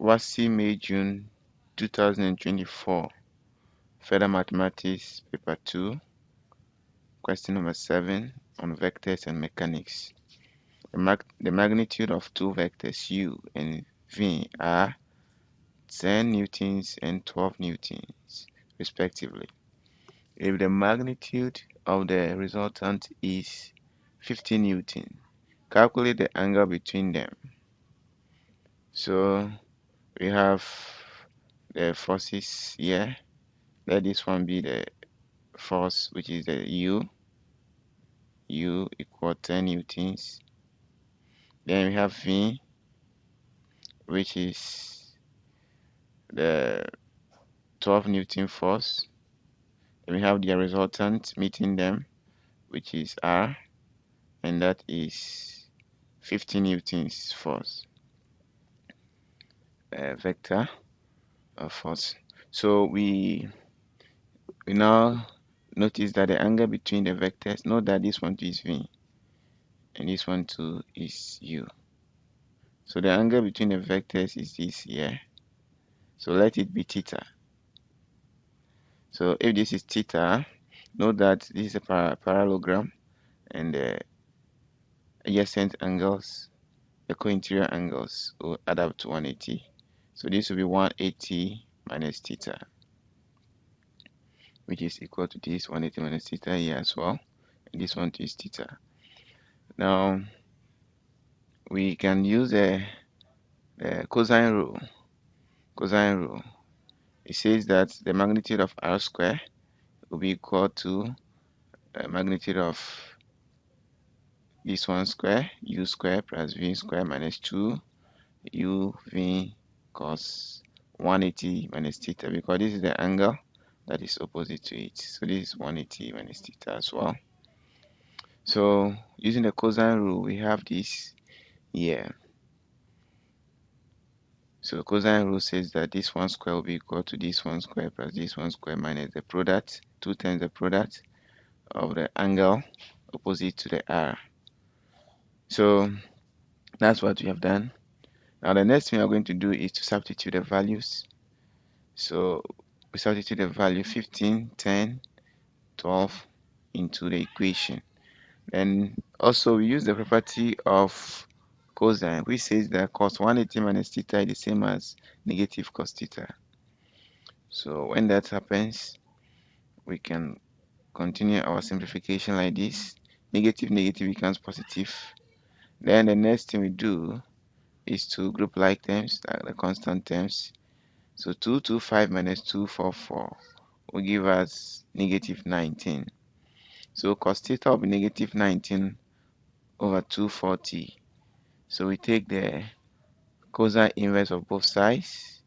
WASSCE May June 2024 Further Mathematics Paper 2 Question number 7 on vectors and mechanics. The magnitude of two vectors u and v are 10 newtons and 12 newtons respectively. If the magnitude of the resultant is 50 newton, calculate the angle between them. So we have the forces here. Let this one be the force, which is the u equal 10 newtons. Then we have v, which is the 12 newton force. Then we have the resultant meeting them, which is r, and that is 50 newtons force, vector of force. So we now notice that the angle between the vectors, note that this one is v and this one too is u. So the angle between the vectors is this here. So let it be theta. So if this is theta, note that this is a parallelogram, and the adjacent angles, the co-interior angles, will add up to 180. So this will be 180 minus theta, which is equal to this 180 minus theta here as well. And this one is theta. Now we can use the cosine rule. Cosine rule. It says that the magnitude of r square will be equal to the magnitude of this one square, u square plus v square minus 2 u v cos 180 minus theta, because this is the angle that is opposite to it. So this is 180 minus theta as well. So using the cosine rule, we have this here. So the cosine rule says that this one square will be equal to this one square plus this one square minus the product, 2 times the product of the angle opposite to the r. So that's what we have done. Now the next thing we are going to do is to substitute the values. So we substitute the value 15, 10, 12 into the equation. Then also we use the property of cosine, which says that cos 180 minus theta is the same as negative cos theta. So when that happens, we can continue our simplification like this. Negative becomes positive. Then the next thing we do is to group like terms, like the constant terms. So 225 minus 244 will give us negative 19. So cos theta will be negative 19 over 240. So we take the cosine inverse of both sides.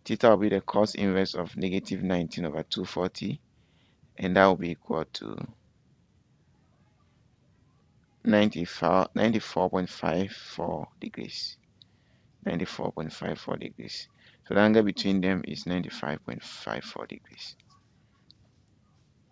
Theta will be the cos inverse of negative 19 over 240, and that will be equal to 94.54 degrees. 94.54 degrees. So the angle between them is 95.54 degrees.